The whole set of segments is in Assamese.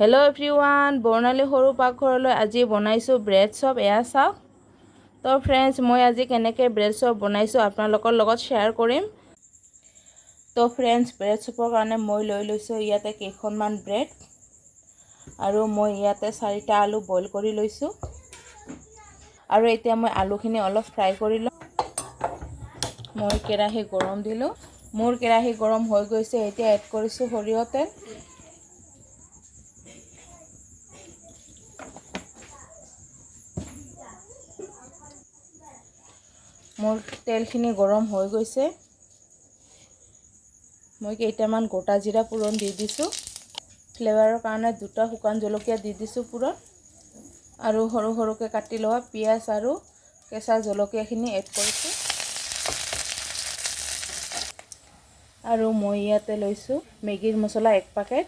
হেল্ল' এভৰিৱান, বৰ্ণালী সৰু পাকঘৰলৈ আজি বনাইছোঁ ব্ৰেড চপ। এয়া চাওক। তো ফ্ৰেণ্ডছ, মই আজি কেনেকৈ ব্ৰেড চপ বনাইছোঁ আপোনালোকৰ লগত শ্বেয়াৰ কৰিম। তো ফ্ৰেণ্ডছ, ব্ৰেড চপৰ কাৰণে মই লৈ লৈছোঁ ইয়াতে কেইখনমান ব্ৰেড, আৰু মই ইয়াতে 4টা আলু বইল কৰি লৈছোঁ। আৰু এতিয়া মই আলুখিনি অলপ ফ্ৰাই কৰি লওঁ। মই কেৰাহী গৰম দিলোঁ। মোৰ কেৰাহী গৰম হৈ গৈছে। এতিয়া এড কৰিছোঁ সৰিয়হ তেল। মোৰ তেলখিনি গৰম হৈ গৈছে। মই কেইটামান গোটা জিৰা পূৰণ দি দিছোঁ। ফ্লেভাৰৰ কাৰণে 2টা শুকান জলকীয়া দি দিছোঁ পূৰণ, আৰু সৰু সৰুকৈ কাটি লোৱা পিঁয়াজ আৰু কেঁচা জলকীয়াখিনি এড কৰিছোঁ। আৰু মই ইয়াতে লৈছোঁ মেগীৰ মছলা 1 পেকেট,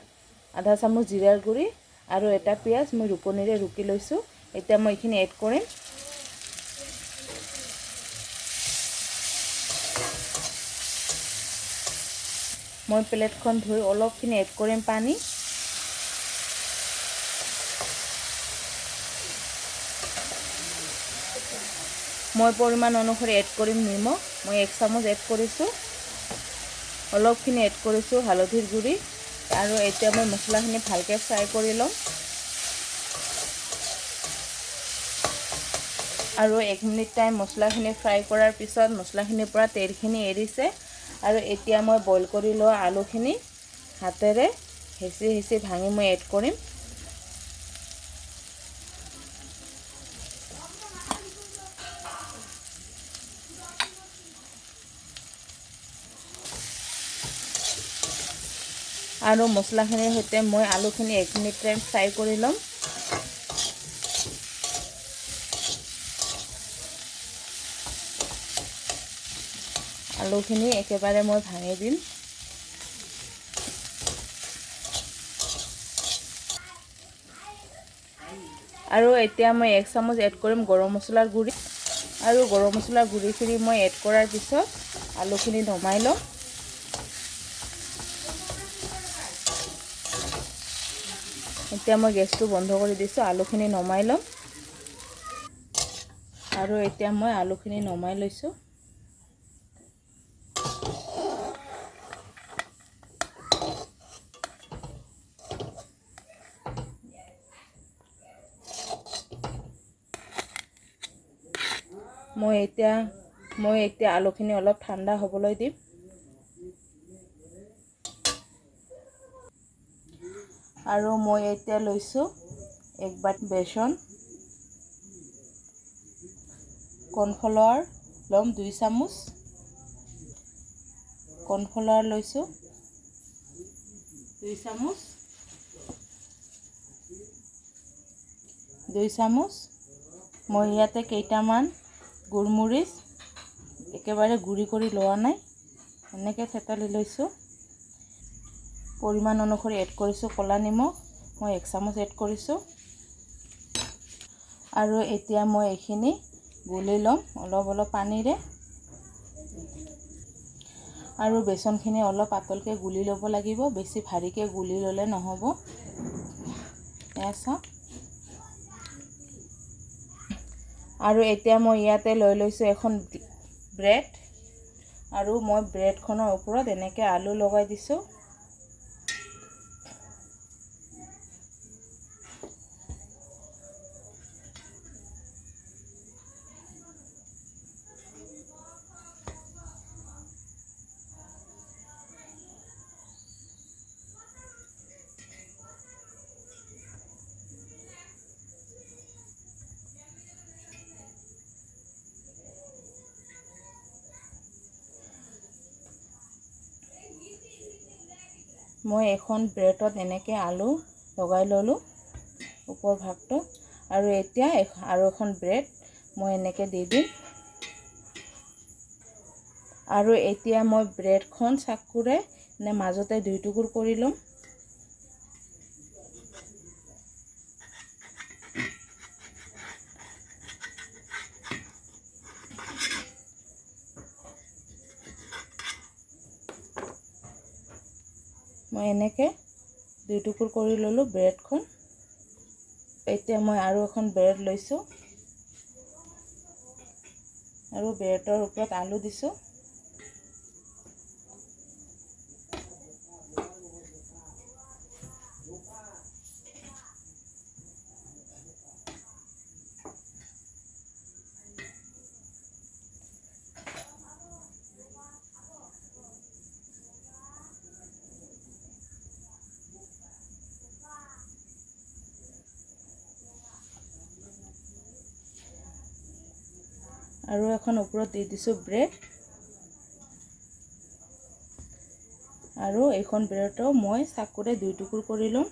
আধা চামুচ জিৰাৰ গুড়ি, আৰু এটা পিঁয়াজ মই ৰুকনিৰে ৰুকি লৈছোঁ। এতিয়া মই এইখিনি এড কৰিম। মই প্লেটখন ধুই অলপখিনি এড কৰিম পানী। মই পৰিমাণ অনুসৰি এড কৰিম নিমখ। মই 1 চামুচ এড কৰিছোঁ। অলপখিনি এড কৰিছোঁ হালধিৰ গুড়ি, আৰু এতিয়া মই মছলাখিনি ভালকৈ ফ্ৰাই কৰি ল'ম। আৰু 1 মিনিট টাইম মছলাখিনি ফ্ৰাই কৰাৰ পিছত মছলাখিনিৰ পৰা তেলখিনি এৰিছে, আৰু এতিয়া মই বইল কৰি লোৱা আলুখিনি হাতেৰে হেঁচি হেঁচি ভাঙি মই এড কৰিম। আৰু মছলাখিনিৰ সৈতে মই আলুখিনি 1 মিনিট টাইম ফ্ৰাই কৰি ল'ম। আলুখিনি একেবাৰে মই ভাঙি দিম। আৰু এতিয়া মই 1 চামুচ এড কৰিম গৰম মছলাৰ গুড়ি, আৰু গৰম মছলাৰ গুড়িখিনি মই এড কৰাৰ পিছত আলুখিনি নমাই ল'ম। এতিয়া মই গেছটো বন্ধ কৰি দিছোঁ। আলুখিনি নমাই ল'ম। আৰু এতিয়া মই আলুখিনি নমাই লৈছোঁ। মই এতিয়া আলুখিনি অলপ ঠাণ্ডা হ'বলৈ দিম। আৰু মই এতিয়া লৈছোঁ 1 বাটি বেচন, কৰ্ণফ্লাৱাৰ ল'ম 2 চামুচ, কৰ্ণফ্লাৱাৰ লৈছোঁ 2 চামুচ, 2 চামুচ। মই ইয়াতে কেইটামান গোলমৰিচ একেবাৰে গুড়ি কৰি লোৱা নাই, এনেকৈ থেতালি লৈছোঁ। পৰিমাণ অনুসৰি এড কৰিছোঁ ক'লা নিমখ। মই 1 চামুচ এড কৰিছোঁ। আৰু এতিয়া মই এইখিনি গুলি ল'ম অলপ পানীৰে। আৰু বেচনখিনি অলপ পাতলকৈ গুলি ল'ব লাগিব, বেছি ভাৰীকৈ গুলি ল'লে নহ'ব। এয়া চাওক। আৰু এতিয়া মই ইয়াতে লৈ লৈছোঁ এখন ব্ৰেড, আৰু মই ব্ৰেডখনৰ ওপৰত এনেকৈ আলু লগাই দিছোঁ। মই এখন ব্ৰেডত এনেকৈ আলু লগাই ল'লোঁ ওপৰ ভাগটো, আৰু এতিয়া আৰু এখন ব্ৰেড মই এনেকৈ দি দিম। আৰু এতিয়া মই ব্ৰেডখন চাকুৰে মাজতে 2 টুকুৰ কৰি ল'ম। মই এনেকৈ 2 টুকুৰ কৰি ললোঁ ব্ৰেডখন। এতিয়া মই আৰু এখন ব্ৰেড লৈছোঁ আৰু ব্ৰেডৰ ওপৰত আলু দিছোঁ। আৰু এখন ওপৰত দি দিছোঁ ব্ৰেড আৰু এইখন ব্ৰেডটো মই চাকুৰে 2 টুকুৰ কৰি ল'ম।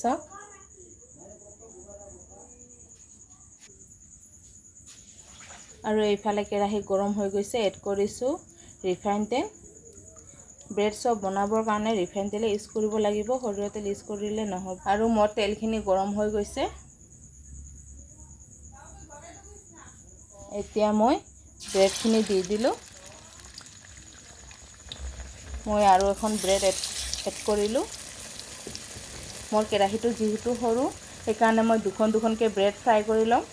চাওক আৰু এইফালে কেৰাহী গৰম হৈ গৈছে, এড কৰিছোঁ ৰিফাইন তেল। ব্ৰেড চপ বনাবৰ কাৰণে ৰিফাইন তেল ইউজ কৰিব লাগিব, সৰিয়হ তেল ইউজ কৰিলে নহ'ব। আৰু মোৰ তেলখিনি গৰম হৈ গৈছে। এতিয়া মই ব্ৰেডখিনি দি দিলোঁ। মই আৰু এখন ব্ৰেড এড কৰিলোঁ। মোৰ কেৰাহীটো যিহেতু সৰু, সেইকাৰণে মই দুখনকৈ ব্ৰেড ফ্ৰাই কৰি ল'ম।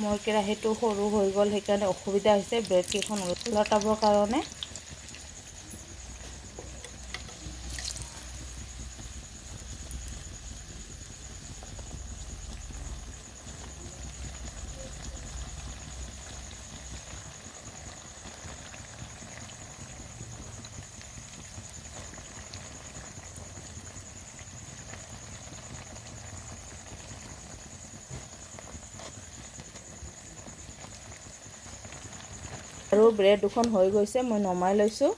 মোৰ কেৰাহীটো সৰু হৈ গ'ল, সেইকাৰণে অসুবিধা হৈছে ব্ৰেডকেইখন ওলটাবৰ কাৰণে। আৰু ব্ৰেড দুখন হৈ গৈছে, মই নমাই লৈছোঁ।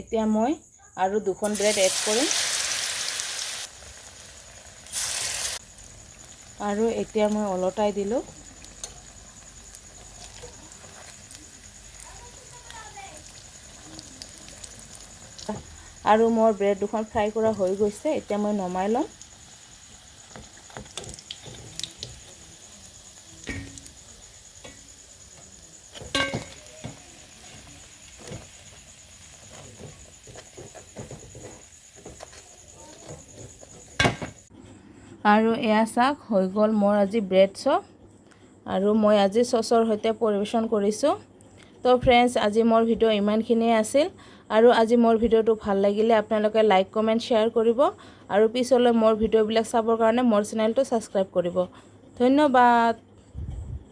এতিয়া মই আৰু দুখন ব্ৰেড এড কৰিম। আৰু এতিয়া মই ওলটাই দিলোঁ। আৰু মোৰ ব্ৰেড দুখন ফ্ৰাই কৰা হৈ গৈছে, এতিয়া মই নমাই ল'ম। আৰু এয়া চাওক, হৈ গ'ল মোৰ আজি ব্ৰেড চপ। আৰু মই আজি চচৰ সৈতে পৰিৱেশন কৰিছোঁ। তো ফ্ৰেণ্ডছ, আজি মোৰ ভিডিঅ' ইমানখিনিয়ে আছিল। আৰু আজি মোৰ ভিডিঅ'টো ভাল লাগিলে আপোনালোকে লাইক, কমেণ্ট, শ্বেয়াৰ কৰিব। আৰু পিছলৈ মোৰ ভিডিঅ'বিলাক চাবৰ কাৰণে মোৰ চেনেলটো ছাবস্ক্ৰাইব কৰিব। ধন্যবাদ।